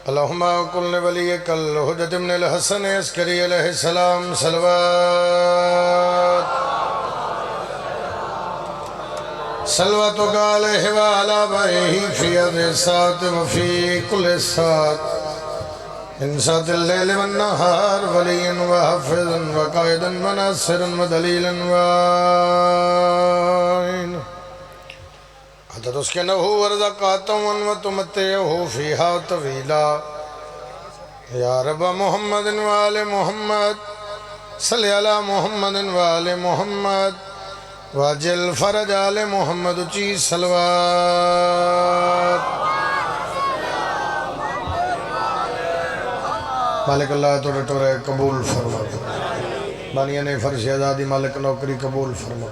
اللہم کل ولیک الحجت ابن الحسن عسکری علیہ السلام صلوات صلواتک علیہ وعلا بائیہ فی الرسات وفی کل سات انسات اللیل والنہار ولیا وحفظا وقائدا وناصرا ودلیلا وعین حضرت اس کے نحو ورزقاتا وتمتعہو فیہا طویلا یا رب محمد وآل محمد صلی علی محمد وآل محمد واجل فرج آل محمد چی صلوات مالک اللہ توڑے توڑے قبول فرما بانیان فرش آزادی مالک نوکری قبول فرما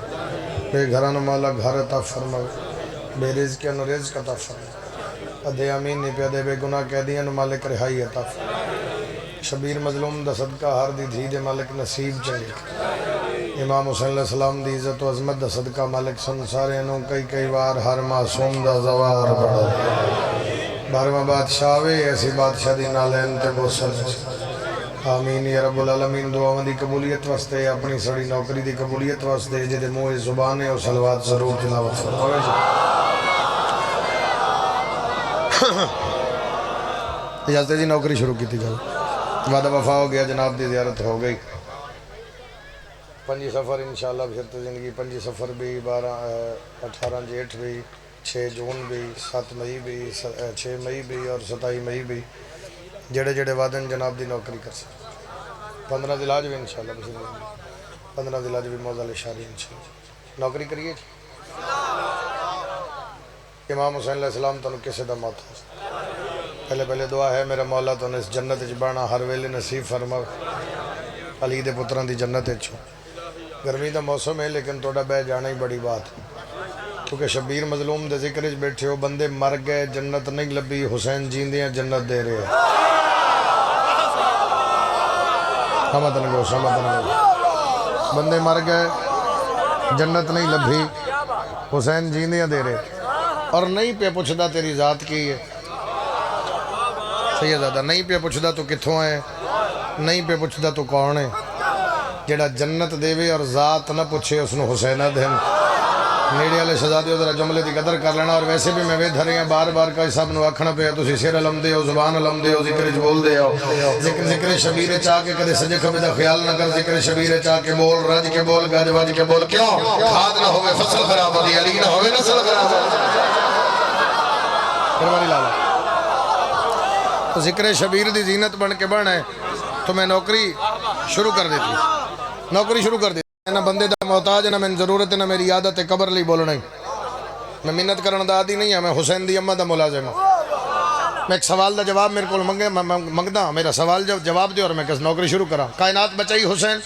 بے گھران مالا گھر عطا فرما بے رزق انو رزق عطا فرما ادھے آمین نہیں پیادے بے گناہ کہہ دیا انو مالک رہائی عطا فرما شبیر مظلوم دا صدقہ ہر دی دھی دے مالک نصیب چاہیے امام حسین علیہ السلام دی عزت و عظمت دا صدقہ مالک سنسارے انو کئی وار ہر معصوم دا زوار بڑھا بارہواں بادشاہ وے ایسی بادشاہ دی نالین تے بوسل آمین یا رب العالمین دعاوں دی قبولیت واسطے اپنی سڑی نوکری دی قبولیت واسطے جدے موہ زبانے اور صلوات ضرور تلاوت فرمائے اجازت جی نوکری شروع کی تھی گل وعدہ وفا ہو گیا جناب دی زیارت ہو گئی 5 سفر انشاءاللہ بشرط زندگی 5 سفر بھی 18 جیٹھ بھی 6 جون بھی 7 مئی بھی 6 مئی بھی اور 27 مئی بھی جڑے جڑے وعدن جناب دی نوکری کر سکتے 15 ذیلاج بھی انشاءاللہ بشرط زندگی 15 ذیلاج بھی موزہ لشاری انشاءاللہ نوکری کریے امام حسین علیہ السلام تنو کسے دا موت ہے پہلے دعا ہے میرا مولا تو اس جنت جبانا ہر ویلے نصیب فرما علی دے پتران دی جنت چھو گرمی دا موسم ہے لیکن توڑا بے جانا ہی بڑی بات ہے کیونکہ شبیر مظلوم دے ذکر اچ بیٹھے ہو بندے مر گئے جنت نہیں لبی حسین جیندیاں جنت دے رہے ہیں بندے مر گئے جنت نہیں لبھی حسین جیندیاں دے رہے اور نہیں پہ پوچھدا تیری ذات کی ہے سیدادہ نہیں پہ پوچھدا تو کتھوں ہے نہیں پہ پوچھدا تو کون ہے جڑا جنت دے وے اور ذات نہ پوچھے اس نے حسینہ دین نیڑے والے شہزادے ذرا جملے دی قدر کر لینا اور ویسے بھی میں وے دھرے ہیں بار بار کا سب نو آکھنا پیا تسی سر علم دے ہو زبان علم دے ہو ذکر بول دے ہو ذکر شبیر چاہ کے کدے سجے کبھی دا خیال نہ کر ذکر شبیر چاہ کے بول رج کے بول گج وج کے بول کیوں کھاد نہ ہوئے فصل خراب ہوتی علی نہ ہوئے نسل خراب ہوتی فرمانی لالا تو ذکر شبیر دی زینت بن کے بڑھنا ہے تو میں نوکری شروع کر دیتی نوکری شروع کر دیتی نہ بندے دا محتاج نہ میں ضرورت نہ میری عادت ہے قبر لی بولنا ہی میں منت کرن دا عادی نہیں ہے میں حسین دی امہ دا ملازم ہوں میں ایک سوال دا جواب میرے کو منگدا میرا سوال جواب دے اور میں کس نوکری شروع کرا کائنات بچائی حسین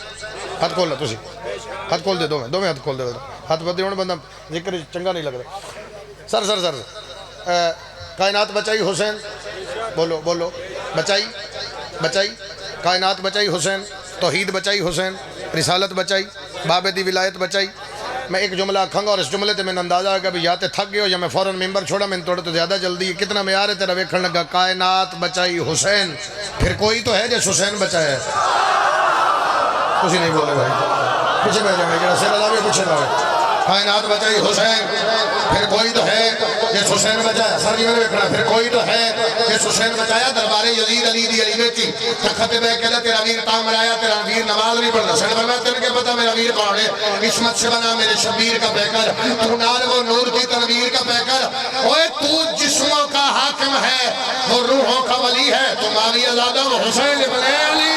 ہاتھ کھول لے تسی ہاتھ کھول دے دو میں ہاتھ کھول دے ہاتھ بدے ہونے بندہ ذکر چنگا نہیں لگ رہا سر کائنات بچائی حسین بولو بچائی کائنات بچائی حسین توحید بچائی حسین رسالت بچائی بابے دی ولایت بچائی میں ایک جملہ کھنگا اور اس جملے تے میں اندازہ ہے کہ یا تے تھک گئے ہو یا میں فوراً ممبر چھوڑا میں توڑے تو زیادہ جلدی کتنا معیار ہے تیرا ویکھن لگا کائنات بچائی حسین پھر کوئی تو ہے جس حسین بچایا ہے کچھ نہیں بولے بھائی پیچھے بیٹھ جائیں جڑا سر علاوہ پیچھے نہ کائنات بچائی حسین پھر کوئی تو ہے جس حسین بچایا سر جی میں ویکھنا پھر کوئی تو ہے جس حسین بچایا دربار یزید علی دی علی بیٹی تخت بے کہلا تیرا ویر تامر آیا تیرا ویر نماز نہیں پڑھنا سن فرمایا تن کے پتہ میرا ویر کون ہے عصمت سے بنا میرے شبیر کا پیکر تو نال وہ نور کی تنویر کا پیکر اوے تو جسموں کا حاکم ہے وہ روحوں کا ولی ہے تو معاویہ زادہ وہ حسین ابن علی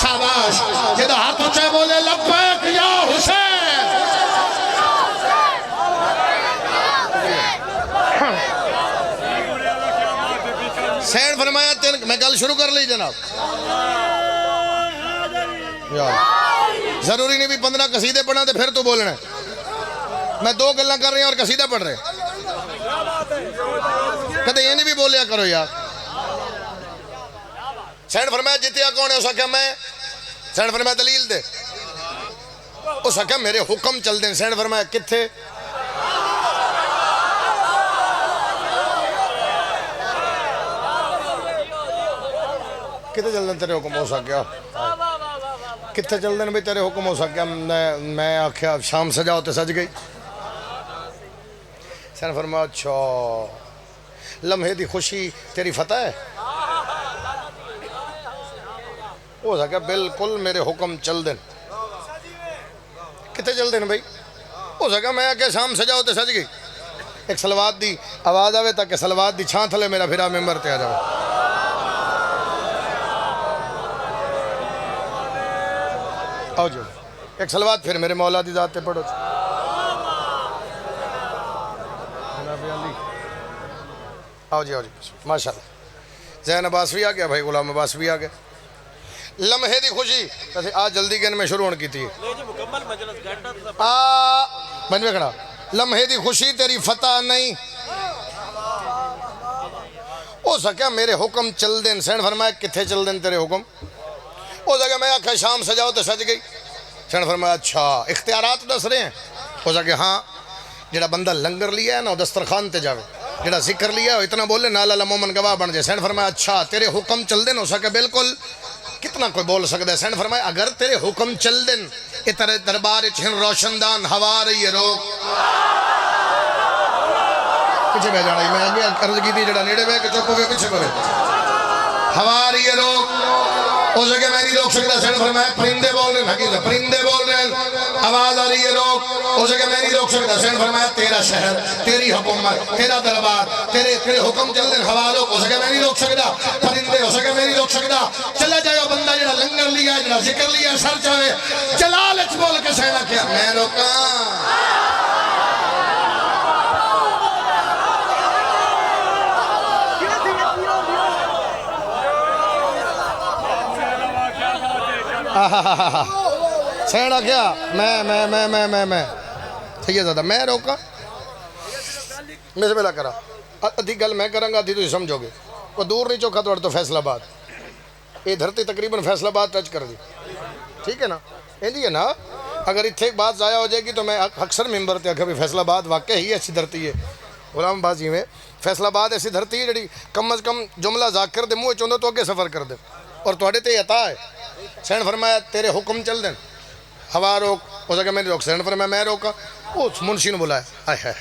شاباش جدہ ہاتھ اچھے بولے لبیک یا حسین سین فرمایا میں گل شروع کر لی جناب ضروری نہیں بھی 15 قصیدے پڑھنا تھے پھر تو بولنا ہے میں 2 گلیں کر رہی ہیں اور قصیدہ پڑھ رہے کہتے یہ نہیں بھی بولیا کرو یار سین فرمایا جتیا کون ہے اس کا میں سین فرمایا دلیل دے اس کا میرے حکم چل دیں سین فرمایا کتھے کتنے چل دیں تیرے حکم ہو سکیا کتنے چل دیں بھی تیرے حکم ہو سکیا میں آخیا شام سجاؤ تے سج گئی سین فرمایا اچھا لمحے دی خوشی تیری فتح ہے ہو سکیا بالکل میرے حکم چل دیں کتنے چل دیں بھائی ہو سکیا میں آخیا شام سجاؤ تے سج گئی ایک سلوات دی آواز آوے تاکہ سلوات دی چھان تھلے میرا پھرا ممبر تے آ جاؤ آؤ جو ایک سلوات پھر میرے مولا دی ذات تے پڑھو آؤ جی ماشاءاللہ زین عباس بھی آ گیا بھائی غلام عباس بھی آ گیا لمحے دی خوشی ویسے آج جلدی گن میں شروع ہونے کی تھی بن میں کھڑا لمحے دی خوشی تیری فتح نہیں ہو سکیا میرے حکم چل دیں سین فرمایا کتھے چل دیں تیرے حکم ہو سکیا میں آکھا شام سجاؤ تو سج گئی سین فرمایا اچھا اختیارات دس رہے ہیں ہو سکیا ہاں جڑا بندہ لنگر لیا ہے نا دسترخوان تے جاوے جڑا ذکر لیا ہے اتنا بولے نا لالا مومن گواہ بن جائے سین فرمایا اچھا تیرے حکم چل دیں ہو سکیا بالکل کتنا کوئی بول سکتا ہے سین فرمایا اگر تیرے حکم چل دیں اترے دربار چھن روشندان ہوا رہی ہے روک پیچھے بہ جانا میں آگے عرض کی تھی جڑا نیڑے بہ کہ چپ ہو گئے پیچھے کرے ہوا رہی ہے روک ہو سکے میں نہیں روک سکتا سین فرمایا پرندے بول رہے ہیں حقیقت پرندے بول رہے ہیں آواز آ رہی ہے روک ہو سکے میں نہیں روک سکتا سین فرمایا تیرا شہر تیری حکومت تیرا دربار تیرے حکم چل دیں ہوا روک ہو سکے میں نہیں روک سکتا پرندے ہو سکے میں نہیں روک سکتا چلا جائے بندہ جڑا لنگر لیا جڑا ذکر لیا سر چاہے جلال اچ بول کے سینا کیا میں روکاں سینا کیا میں سید زیادہ میں روکا میں سے پہلا کرا ادھی گل میں کروں گا ادھی تو سمجھو گے وہ دور نہیں چوکھا توڑ تو فیصل آباد یہ دھرتی تقریباً فیصل آباد ٹچ کر دی ٹھیک ہے نا یہ نا اگر اتھے ایک بات ضائع ہو جائے گی تو میں اکثر ممبر تے کہ فیصل آباد واقعی ہی ایسی دھرتی ہے غلام بازی میں فیصل آباد ایسی دھرتی ہے جڑی کم از کم جملہ ذاکر دے منہ چوندو تو اگے سفر کر دے اور توڑے تے عطا ہے سین فرمایا تیرے حکم چل دیں ہوا روک ہو سکے میں روک سین فرمایا میں روکا اس منشی نے بلایا آئے ہے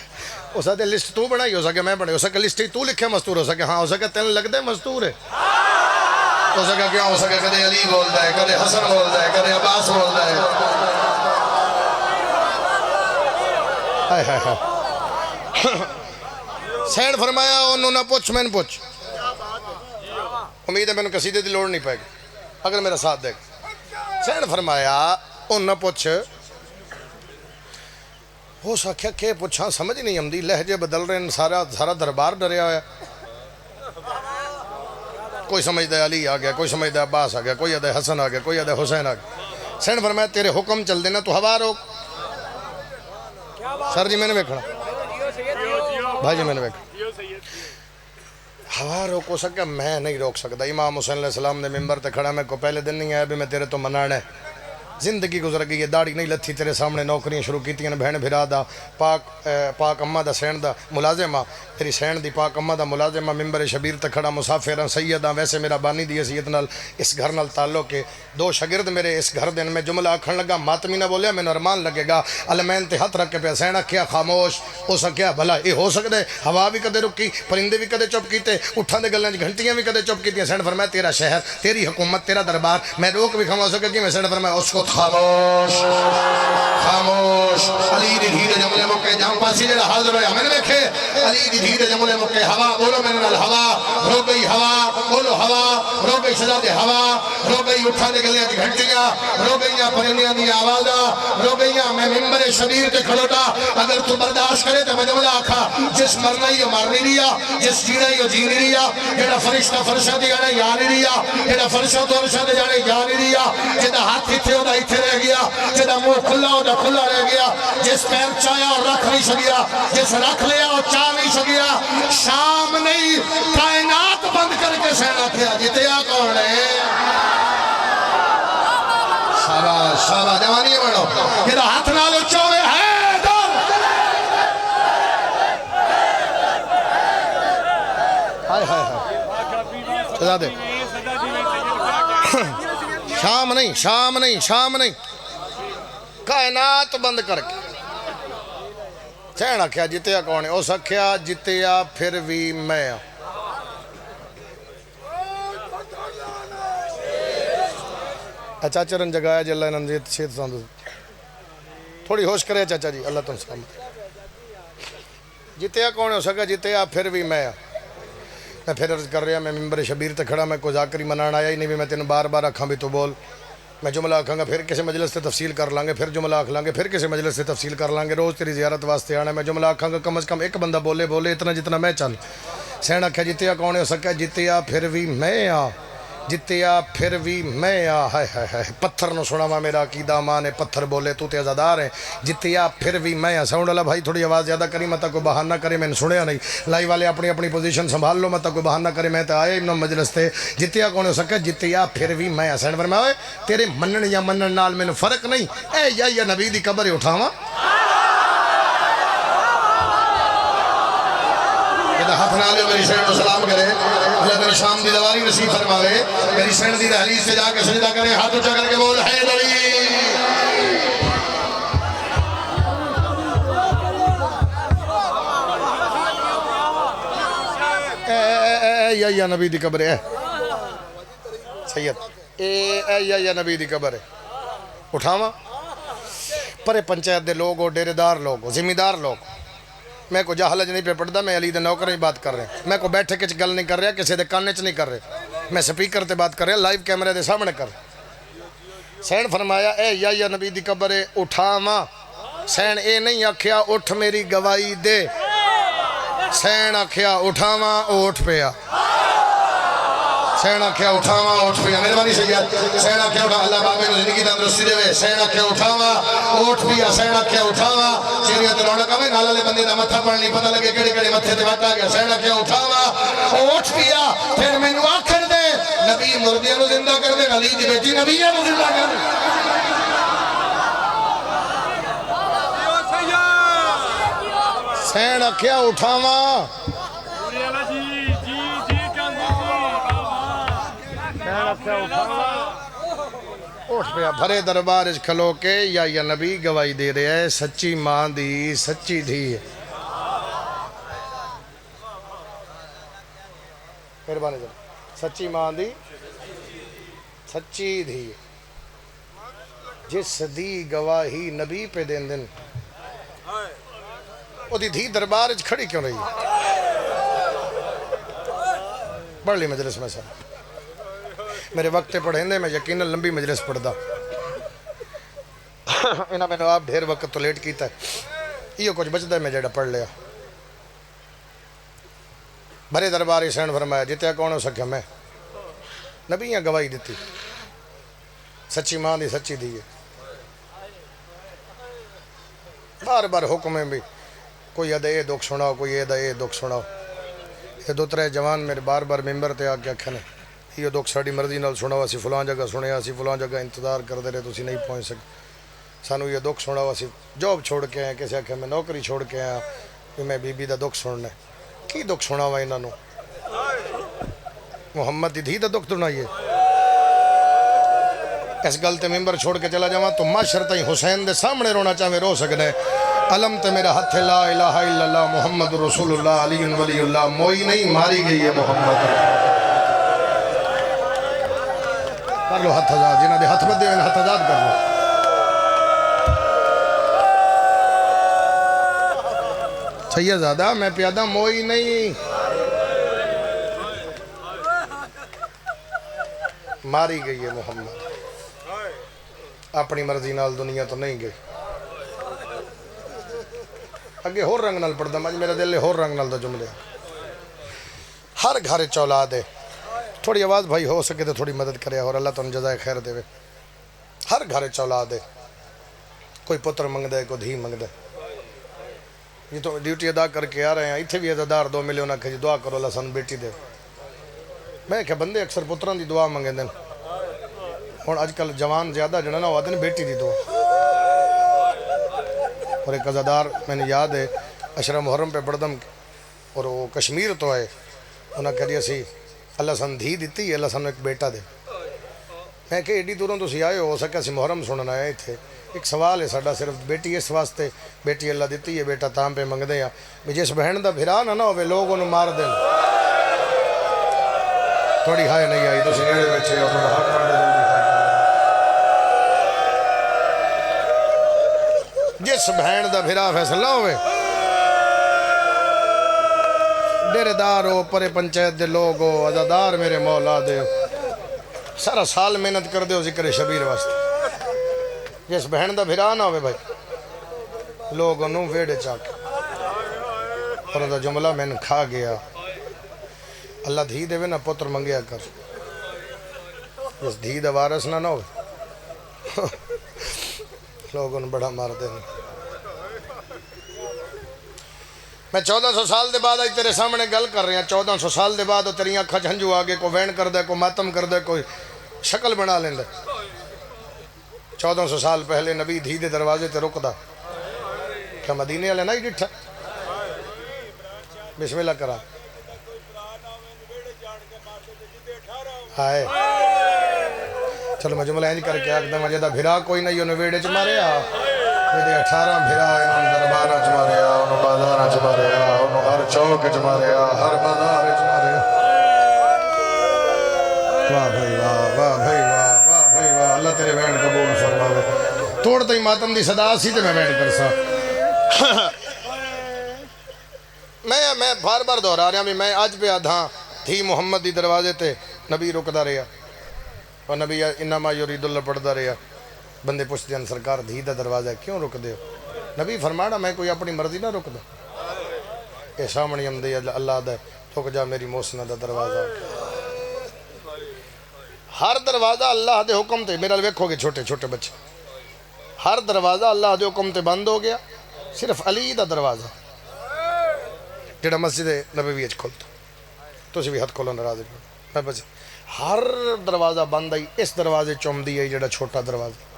ہو سکے لسٹ تو بنائی ہو سکے میں بنائی ہو سکے لسٹ ہی تو لکھے مستور ہو سکے ہاں ہو سکے تین لگ دے مستور ہے ہو سکے کیا ہو سکے کدے علی بولتا ہے کدے حسن بولتا ہے کدے عباس بولتا ہے آئے ہے سین فرمایا انہوں نہ پوچھ میں نے پوچھ امید ہے میں نے قصیدے دی لوڑ نہیں پائے گی اگر میرا ساتھ دے گا سین فرمایا ان نہ پوچھ ہو سکیا کہ پوچھاں سمجھ نہیں ہمدی لہجے بدل رہے ہیں سارا دربار ڈریا ہویا کوئی سمجھتا ہے علی آ گیا کوئی سمجھتا ہے عباس آ گیا کوئی آدھا حسن آ گیا کوئی آدھا حسین آ گیا سین فرمایا تیرے حکم چل دینا تو ہوا روک سر جی میں نے بیکھنا بھائی جی میں نے بیکھنا ہوا روک ہو سکا میں نہیں روک سکتا امام حسین علیہ السلام نے ممبر تے کھڑا میں کو پہلے دن نہیں آیا بھی میں تیرے تو منانا ہے زندگی گزر گئی ہے داڑھی نہیں لتھی تیرے سامنے نوکریاں شروع کی تھیں بہن بھرا دا پاک اماں دا سین دا ملازمہ تیری سین دی پاک اماں دا ملازمہ ممبر شبیر تے کھڑا مسافر سیداں ویسے میرا بانی دی حیثیت نال اس گھر نال تعلق ہے دو شاگرد میرے اس گھر دن میں جملہ آکھن لگا ماتمی نہ بولیا میں ارمان لگے گا علمین تے ہاتھ رکھ کے پیا سین آکھیا خاموش ہو سکیا بھلا یہ ہو سکتا ہے ہوا بھی کدے رکی پرندے بھی کدے چپ کیتے اٹھاں دے گلاں گھنٹیاں بھی کدے چپ کیتیاں سین فرمایا تیرا شہر تیری حکومت تیرا دربار میں روک بھی کھاں ہو سکے کہ میں سین فرمایا اس کو خاموش خاموش علی دی دھیر جملے مکے جہاں پاسی جڑا حاضر ہویا میں نے دیکھے علی دی دھیر جملے مکے ہوا بولو میں نے نال ہوا رو گئی ہوا بولو ہوا رو گئی شہزادے ہوا رو گئی اٹھا دے گلیاں دی گھنٹیاں رو گئیاں پرندیاں دی آوازاں رو گئیاں میں ممبر شبیر تے کھڑوٹا اگر تو برداشت کرے تو میں جملہ آکھا جس مرنا ہی مار نہیں ریا جس جینا ہی جی نہیں ریا جڑا فرشتہ فرشہ دی جانے یا نہیں ریا جڑا فرشہ تو فرشہ دی جانے یا نہیں ریا جڑا ہاتھ ہتھے ہو دا ہتھے رہ گیا جڑا منہ کھلا ہو دا کھلا رہ گیا جس پیر چایا اور رکھ نہیں سکیا جس رکھ لیا اور چاہ نہیں سکیا شام نہیں کائنات بند کر کے سینا کیا جتیا کون ہے شاباش شاباش جوانی بڑھو جڑا ہاتھ نالو چوے ہے در ہائے ہائے ہائے سزا دے شام نہیں، شام نہیں، شام نہیں، کائنات بند کر کے سین آکھیا جتیا کون ہے؟ اس آکھیا جتیا پھر بھی میں چاچا رن جگایا جی اللہ انہوں نے شید ساندو تھوڑی ہوش کرے چاچا جی اللہ تم سلامت جتیا کون ہے؟ اس آکھیا جتیا پھر بھی میں پھر عرض کر رہا میں ممبر شبیر تے کھڑا میں کوئی ذاکری منان آیا ہی نہیں بھی میں تینوں بار بار آکھاں بھی تو بول میں جملہ آکھاں گا پھر کسی مجلس سے تفصیل کر لانگے پھر جملہ آکھ لانگے پھر کسی مجلس سے تفصیل کر لانگے روز تیری زیارت واسطے آنا میں جملہ آکھاں گا کم از کم ایک بندہ بولے بولے اتنا جتنا میں چل سین آکھیا جتیا کون ہے؟ ہو سکا جتیا پھر بھی میں جتیا پھر بھی میں ہائے ہائے ہائے پتھر نو سنا میرا عقیدہ ماں نے پتھر بولے تو عزادار ہے جتیا پھر بھی میں ساؤنڈ والا بھائی تھوڑی آواز زیادہ کری مت کوئی بہانہ کرے میں نے سنیا نہیں لائی والے اپنی اپنی پوزیشن سنبھال لو مت کوئی بہانہ کرے میں تو آیا ہی مجلس تے جتیا کون ہو سکے جتیا پھر بھی میں سین فرمایا تیرے منن یا منن نال میں فرق نہیں اے یا نبی دی قبر اٹھاواں ہاتھ نہ لے میری سین کو سلام کرے اللہ تعالی شام دی دواری نصیب فرماوے میری سین دی دہلیز سے جا کے سجدہ کرے ہاتھ اونچا کر کے بول حیدری اے یا نبی دی قبر ہے سید اے یا نبی دی قبر ہے اٹھاواں پرے پنچایت دے لوگ ڈیرے دار لوگ ذمہ دار لوگ میں کو جہالج نہیں پہ پڑھتا میں علی دے نوکر نہیں بات کر رہے میں کو بیٹھے کچھ گل نہیں کر رہا کسی دے کانے چ نہیں کر رہے میں سپیکر تے بات کر رہا لائیو کیمرے دے سامنے کر سین فرمایا اے یا نبی دی قبر اٹھاواں سین اے نہیں آکھیا اٹھ میری گواہی دے سین آکھیا اٹھاواں اٹھ پیا سین آکھیا اٹھاواں اٹھ پیا میرے بانی سید سین آکھیا اٹھا اللہ بابے نے زندگی تندرستی دے سین آکھیا اٹھاواں اٹھ پیا سین آکھیا اٹھاواں چہرے تے رونق آوے نال والے بندے دا متھا پڑھ نہیں پتہ لگے کیڑے کیڑے متھے تے وٹ آ گیا سین آکھیا اٹھاواں اٹھ پیا پھر مینوں آکھن دے نبی مردیاں نوں زندہ کر دے علی دی بیٹی نبیاں نوں زندہ کر دے سین آکھیا اٹھاواں اٹھ پیا بھرے دربار اچ کھلو کے یا نبی گواہی دے رہے ہے سچی ماں دی سچی دھی ہے مہربانی سچی ماں دی سچی دھی جس دی گواہی نبی پہ دین دن وہ دی دھی دربار اچ کھڑی کیوں رہی پڑھ لی مجلس میں سر میرے وقت پڑھیں دے میں یقیناً لمبی مجلس پڑھدا انہاں میں نے آپ ڈھیر وقت تو لیٹ کیتا ہے یہ کچھ بچدا ہے میں جڑا پڑھ لیا بھرے دربار حسین فرمایا جتیا کون ہو سکیا میں نبیاں گواہی دیتی سچی ماں دی سچی دی ہے بار بار حکم ہے بھی کوئی ادھا اے دکھ سناؤ کوئی ادھا اے دکھ سناؤ یہ دو ترے جوان میرے بار بار ممبر تے آ کے آکھنے یہ دکھ ساڑی مرضی نال سناو اسی فلان جگہ سنیا اسی فلان جگہ انتظار کر دے رہے تو اسی نہیں پہنچ سکے سانو یہ دکھ سناو اسی جاب چھوڑ کے آئے کسی آکھے میں نوکری چھوڑ کے آیا کہ میں بی بی دا دکھ سننا ہے کی دکھ سناوا انہاں نو محمد دی دھی دا دکھ سنائیے اس گل تے ممبر چھوڑ کے چلا جاواں تو معاشر تائیں حسین دے سامنے رونا چاہے رو سکنے علم تے میرا ہتھ لا الہ الا اللہ محمد رسول اللہ علی ولی اللہ موئی نہیں ماری گئی ہے محمد کر لو ہتھ آزاد جنہاں دے ہتھ بدے ہوئے ہتھ آزاد کر لو سید زادہ میں پیادہ موئی نہیں ماری گئی ہے محمد اپنی مرضی نال دنیا تو نہیں گئی اگے ہور رنگ نال پڑھدا مجھ میرا دل ہور رنگ نال دا جملے ہر گھر چولاد ہے تھوڑی آواز بھائی ہو سکے تو تھوڑی مدد کرے اور اللہ تم جزائے خیر دے ہر گھر چولاد ہے کوئی پتر منگ دے کوئی دھی منگ دے یہ تو ڈیوٹی ادا کر کے آ رہے ہیں اتھے بھی عزادار 2 ملیون آکھے جی دعا کرو اللہ سن بیٹی دے میں کہ بندے اکثر پتران دی دعا منگے دن اور آج کل جوان زیادہ جنہاں ہوا دن بیٹی دی دعا اور ایک عزادار میں نے یاد ہے اشرا محرم پہ پڑھدم اور وہ کشمیر تو ہے انہاں کہہ دیا سی اللہ سن دھی دیتی اللہ سن ایک بیٹا دے میں کہ ایڈی دوروں تسی آئے ہو سکے اسی محرم سننا آئے تھے ایک سوال ہے ساڈا صرف بیٹی اس واسطے بیٹی اللہ دیتی ہے بیٹا تاں پہ منگ دے بھی جس بہن دا بھرا نہ ہوئے لوگ انہوں مار دیں تھوڑی ہائے نہیں آئی تسی نیڑے بیٹھے ہو تھوڑا حق پڑھ دے جس بہن دا بھرا فیصلہ ہوئے ڈیرے دار ہو پرے پنچایت دے لوگ ہو عزادار میرے مولا دے سارا سال محنت کر دے ہو ذکر شبیر واسطے جس بہن دا بھرا نہ ہوئے بھائی لوگ انہوں ویڑے چاکے اور دا جملہ میں نے کھا گیا اللہ دھی دے وے نہ پتر منگیا کر جس دھی دا وارث نہ ہوئے لوگ انہوں بڑا مار دے میں 1400 سال دے بعد آئی تیرے سامنے گل کر رہے ہیں 1400 سال دے بعد تیری آنکھا جھنجو آگے کو وین کر دے کو ماتم کر دے کوئی شکل بنا لیں دے 1400 سال پہلے نبی دھی دے دروازے تے رک دا کیا مدینے والے نہ ہی ڈٹھا بسم اللہ کرا آئے چلو میں جملہ انج کر کے آگ دم جدہ بھرا کوئی نہیں انہوں ویڑے چ مارے یہ 18 بھرا انہوں دربارہ چ مارے انہوں بازارہ چ مارے انہوں ہر چوک چ مارے ہر بازار چ مارے واہ بھائی واہ واہ بھائی واہ واہ بھائی واہ اللہ تیرے وین قبول فرماوے توڑتا ہی ماتم دی صدا سی تے میں وین کر سا میں بار بار دہرا رہا میں آج پہ آدھاں تھی محمد دی دروازے تے نبی رکدا رہا اور نبی انما یرید اللہ پڑھدا رہا بندے پوچھتے ہیں سرکار دھی دا دروازہ کیوں رک دے ہو نبی فرمانا میں کوئی اپنی مرضی نہ رک دا اے سامنے ہم دے اللہ دے رک جا میری موسنہ دا دروازہ ہر دروازہ اللہ دے حکم تے میرا ویکھو گے چھوٹے چھوٹے بچے ہر دروازہ اللہ دے حکم تے بند ہو گیا صرف علی دا دروازہ جڑا مسجد نبوی اچ کھولتا تو اسی بھی ہاتھ کھولو ناراض میں بچے ہر دروازہ بند آئی اس دروازے چومدی آئی جڑا چھوٹا دروازہ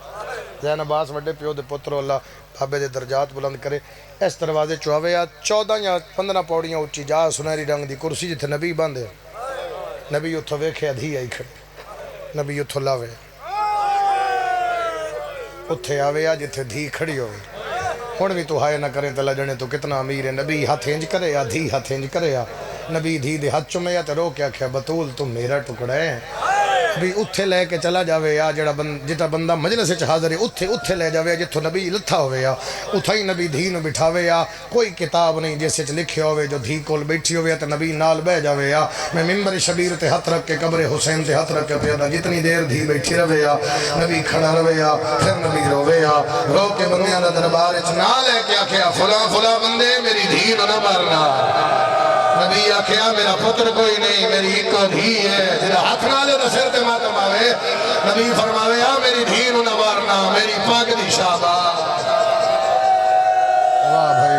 زین عباس وڈے پیو دے پتر اللہ بابے دے درجات بلند کرے اس دروازے چوہوے یا 14 یا 15 پوڑیاں اچھی جا سنہری رنگ دی کرسی جتھے نبی باندھے نبی اتھو ویکھے ادھی آئی کھڑی نبی اتھو لاوے اتھے آوے آ جتھے دھی کھڑی ہوئے ہون بھی تو ہائے نہ کریں تلا جنے تو کتنا امیر ہے نبی ہاتھ انج کرے یا دھی ہاتھ انج کرے یا نبی دھی دے ہاتھ چمے یا تے رو کیا کیا بطول تم میرا ٹکڑا ہے بھی اتھے لے کے چلا جاوے یا جتا بندہ مجلس وچ حاضر ہے اتھے لے جاوے جتھو نبی لتھا ہوئے یا اتھا ہی نبی دھی نو بٹھاوے یا کوئی کتاب نہیں جس وچ لکھے ہوئے جو دھی کول بیٹھی ہوئے تے نبی نال بہ جاوے یا میں منبر شبیر تے ہاتھ رکھ کے قبر حسین تے ہاتھ رکھ کے پیدا جتنی دیر دھی بیٹھی رہے یا نبی کھڑا رہے یا پھر نبی روے یا رو کے بندیاں دا دربار وچ نہ لے کے آکھیا فلاں فلاں بندے میری دھی نو نہ مارنا نبی آکھیا میرا پتر کوئی نہیں میری ایک دھی ہے جڑا ہاتھ نہ لے تو سر تے ماتم آوے نبی فرماوے آ میری دھی نو نہ مارنا میری پاک دی شاباش واہ بھائی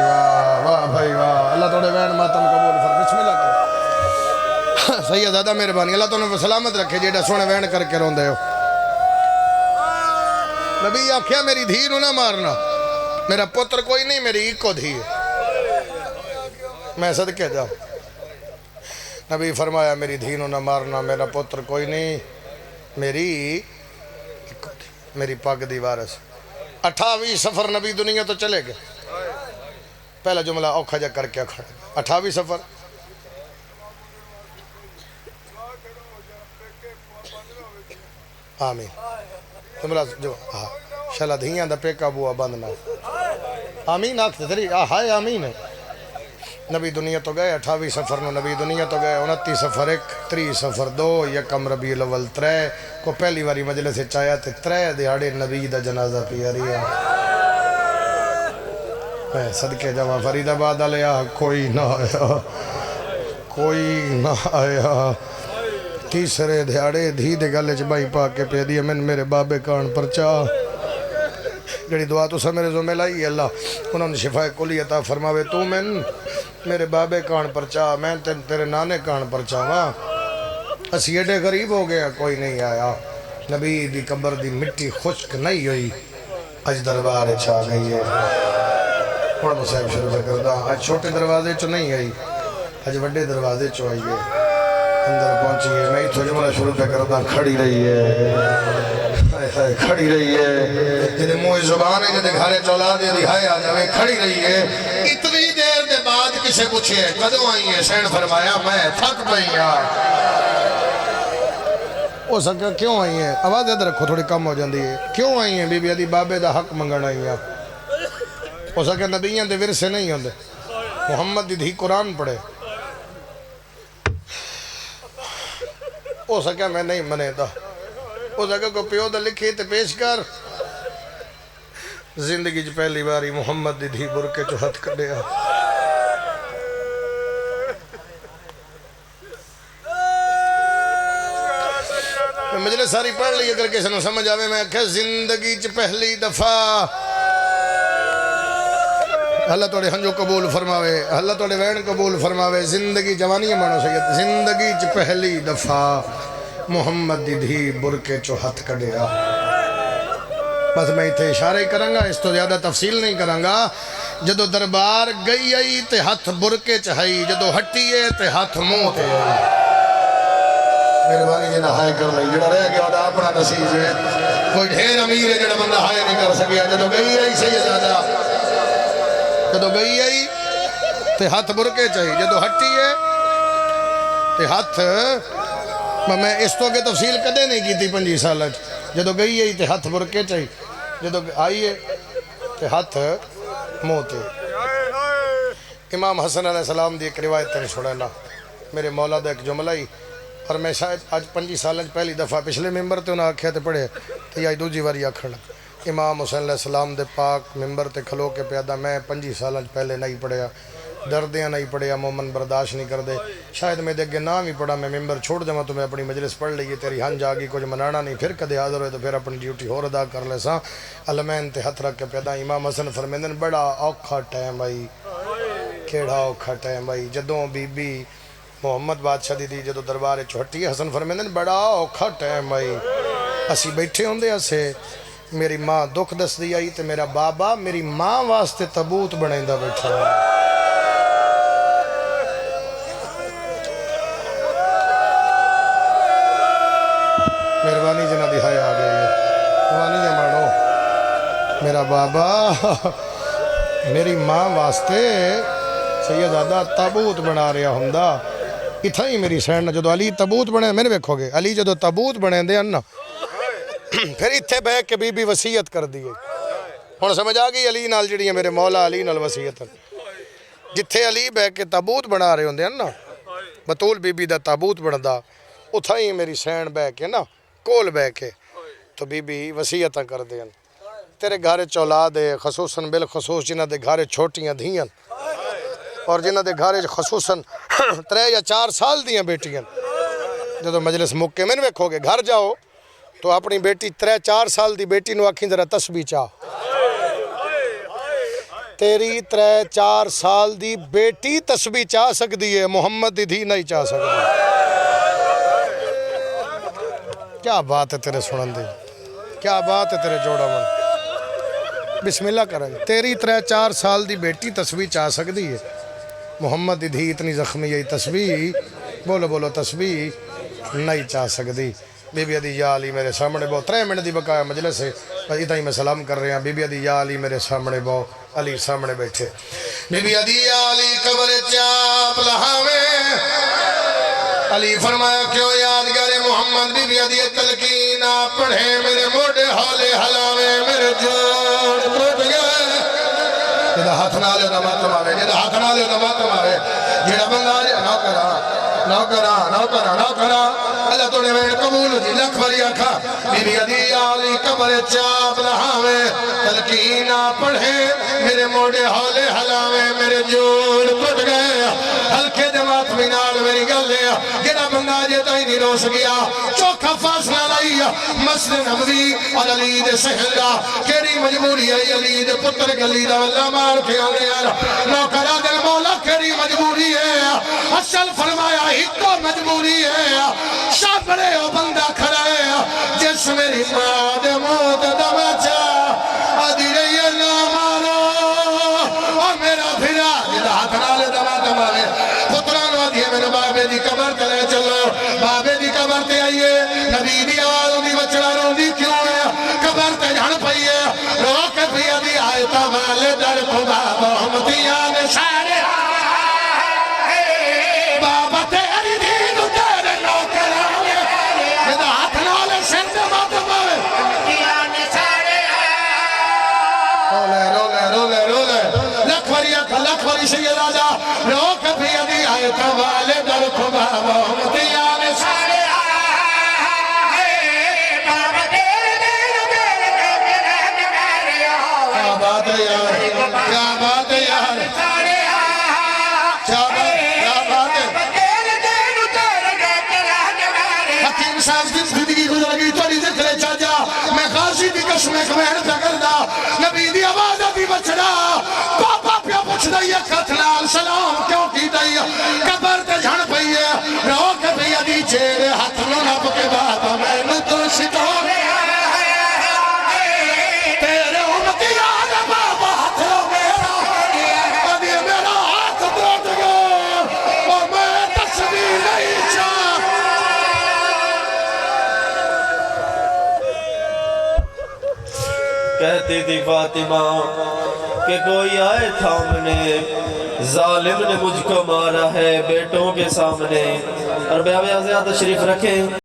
واہ بھائی واہ اللہ توڑے وین ماتم قبول فر بسم اللہ کر سیدہ مہربانی اللہ تو سلامت رکھے جیڑا سونے وین کر کے روندے ہو نبی آکھیا میری دھی نو نہ مارنا میرا پتر کوئی نہیں میری ایک دھی ہے میں صدقے جاؤں نبی فرمایا میری دھی نو نہ مارنا میرا پتر کوئی نہیں میری پاک دی وارث 28 سفر نبی دنیا تو چلے گئے پہلا جملہ اوکھا جا کر کے کھڑا 28 سفر آمین جملہ جو شلا دھیاں دا پیکا بوا بند نہ آمین آکھتے تری ہائے آمین ہے نبی دنیا تو گئے 28 سفر نو نبی دنیا تو گئے 29 سفر 1 3 سفر 2 یکم ربیع الاول 3 کو پہلی واری مجلس سے چایا تے 3 دیہاڑے نبی دا جنازہ پیا رہا میں صدقے جاواں فرید آباد آلیا کوئی نہ آیا تیسرے دیہاڑے دھی دے گلے چ بائی پا کے پہ دیا میں میرے بابے کان پرچا جڑی دعا تو سا میرے زمے لائی اللہ انہوں نے شفا کلی عطا فرماوے تو میرے بابے کان پرچا میں تیرے نانے کان پرچا وہاں اسی ایڈے غریب ہو گیا کوئی نہیں آیا نبی دی قبر دی مٹی خشک نہیں ہوئی اج دربار چھا گئی ہے اور صاحب شروع کردہ آج چھوٹے دروازے چو نہیں آئی آج بڑے دروازے چو آئی ہے اندر پہنچی ہے میں تو جملہ شروع پہ کرتا کھڑی رہی ہے کھڑی رہی ہے جنہیں منہ زبان ہے جنہیں گھارے چولا دے دہائے آ جاوے کھڑی رہی ہے اتنی دیر دے بعد کسے پوچھے کدوں آئی ہے حسین فرمایا میں تھک پئی ہو سکا کیوں آئی ہیں آواز ادھر رکھو تھوڑی کم ہو جاندی ہے کیوں آئی ہیں بی بی آدھی بابے دا حق منگن آئی ہیں ہو سکا نبیان دے ورثے نہیں ہوندے محمد دی دھی قرآن پڑھے ہو سکا میں نہیں منے دا ہو سکا کو پیو دا لکھی تے پیش کر زندگی جو پہلی باری محمد دی دھی برکے جو ہتھ کر دیا مجلس ساری پڑھ لی اگر کسی نے سمجھ آوے میں کہ زندگی چ پہلی دفعہ اللہ توڑے ہنجو قبول فرماوے اللہ توڑے وین قبول فرماوے زندگی جوانی مانو سید زندگی چ پہلی دفعہ محمد دی دھی برکے چو ہتھ کڑیا بس میں اتھے اشارے کروں گا اس تو زیادہ تفصیل نہیں کروں گا جدو دربار گئی آئی تے ہتھ برکے چاہی جدو ہٹی ہے تے ہتھ منہ تے میرے بانی جنہ ہائے کر لئی جڑا رہ گیا دا اپنا نصیب ہے کوئی ڈھیر امیر ہے جڑا بندہ ہائے نہیں کر سکیا جدو گئی آئی سیدادہ جدو گئی آئی تے ہاتھ برکے چاہی جدو ہٹی ہے تے ہاتھ میں اس تو کے تفصیل کدے نہیں کی تھی 5 سال جدو گئی آئی تے ہاتھ برکے چاہی جدو آئی ہے تے ہاتھ موتے امام حسن علیہ السلام دی ایک روایت تیرے چھوڑینا میرے مولا دا ایک جملہ ہی اور میں شاید آج 5 سال پہلی دفعہ پچھلے ممبر تے انہاں آکھیا تے پڑھے تے یا دوجی واری آکھنا امام حسین علیہ السلام دے پاک ممبر تے کھلو کے پیادا میں 5 سال پہلے نہیں پڑھیا دردیاں نہیں پڑھیا مومن برداشت نہیں کر دے شاید میں دے گے نام ہی پڑھا میں ممبر چھوڑ جاواں تو میں اپنی مجلس پڑھ لئیے تیری ہنج آگی کچھ منانا نہیں پھر کدے حاضر ہوئے تو پھر اپنی ڈیوٹی ہور ادا کر لے ساں علمین تے ہتھ رکھ کے پیدا امام حسن فرمیندن بڑا اوکھا ٹائم آئی کیڑا اوکھا ٹائم آئی جدوں بی بی محمد بادشاہ دی جدو دربار چھوٹی حسن فرمیندن بڑا اوکھا ٹائم آئی اسی بیٹھے ہوندے اسے میری ماں دکھ دس دی آئی تے میرا بابا میری ماں واسطے تبوت بنائندہ بیٹھا مہربانی جنہ دہائی آ گئی ہے مہربانی جنہ مانو میرا بابا میری ماں واسطے سیدادہ تبوت بنا رہا ہوندہ اتھا ہی میری سینڈ جدو علی تبوت بنے میں نے بیکھو گے علی جدو تبوت بنے دے انہا پھر اتھے بے کے بی بی وسیعت کر دیئے ہون سمجھ آگئی علی نال جڑی ہے میرے مولا علی نال وسیعت جتھے علی بے کے تبوت بنا رہے ہوندے انہا بطول بی بی دا تبوت بندہ اتھا ہی میری سینڈ بے کے نا کول بے کے تو بی بی وسیعت کر دیں تیرے گھارے چولا دے خصوصاً بالخصوص جنہ دے گھارے چھوٹیاں دھیاں اور جنہ دے گھارے خصوصاً 3 یا 4 سال دیاں بیٹیاں جدو مجلس مکے میں ویکھو گے گھر جاؤ تو اپنی بیٹی 3-4 سال دی بیٹی نو آکھیں ذرا تسبیح چاہ تیری 3-4 سال دی بیٹی تسبیح چاہ سکتی ہے محمد دی دھی نہیں چاہ سکتی کیا بات ہے تیرے سنن دی کیا بات ہے تیرے جوڑا من بسم اللہ کریں تیری 3-4 سال دی بیٹی تسبیح چاہ سکتی ہے محمد دی دھی اتنی زخمی ہے تسبیح بولو بولو تسبیح نہیں چاہ سکتی بی بی عدی یا علی میرے سامنے بہو 3 منٹ دی بقایا مجلس ہے اتنا ہی میں سلام کر رہے ہیں بی بی عدی یا علی میرے سامنے بہو علی سامنے بیٹھے بی بی عدی یا علی قبر چاپ لہاویں علی فرمایا کیوں یادگار محمد بی بی عدی تلقین پڑھے میرے موڑے حالے حلاویں میرے جوڑ ٹوٹ گئے جدہ ہاتھ نہ لے دماتم آوے جدہ ہاتھ نہ لے دماتم آوے جدہ بندہ لے نوکرہ اللہ توڑے میں قبول جی لکھ بری آکھا بی بی عدی علی قبر چاپ لہاویں تلقینہ پڑھے میرے موڑے حولے حلاویں میرے جوڑ ٹوٹ گئے ہلکے جماعت منال میری گل لیا جڑا بندہ جیتا ہی نہیں روس گیا چوکھا فاصلہ لائیا مسجد نبوی اور علی دے سہل دا کیڑی مجبوری ہے علی دے پتر گلی دا اللہ مار کے آنے آرہ نوکرہ دل مولا کیڑی مجبوری ہے اصل فرمایا ہی تو مجبوری ہے شابرے او بندہ کھڑا ہے جس میری ماں دے موت دمچا آدھی رہی ہے نا مارو اور میرا پھرا جدہ ہاتھ نالے دمات مارے پتران وادی ہے میرے بابے دی قبر تلے چلو قبر تے آئیے نبی دی آواز دی بچڑا رو دی کیوں ہے قبر تے جھڑ پئیے رو کے پیا دی آئے تا والے در کو بابا ہمتیان سارے بابا تیری دین تیرے نوکرانے جدہ ہاتھ نالے سند ماتم ہمتیان سارے رولے رولے رولے رولے لکھ وری سید آجا رو کے پیا دی آئے تا والے در کو بابا ہمتیان سارے کیا بات ہے یار حکیم صاحب کی زندگی گزر گئی توڑی ذکر چاچا میں غازی دی قسم ایک محنت کردا نبی دی آواز دی بچڑا پاپا پیا پوچھ دائیے قتلال سلام کیوں کی دائیے قبر تے جھڑ پئیے رو کے پیا دی چیرے ہاتھ نو نب کے بابا میں نو تو ستور تیرے امتیان بابا ہاتھ رو میرا ابھی میرا ہاتھ ٹوٹ گیا اور میں تصویر نہیں چاہ کہتی تھی فاطمہ کہ کوئی آئے تھامنے ظالم نے مجھ کو مارا ہے بیٹوں کے سامنے اور بیابِ ازیاء تشریف رکھیں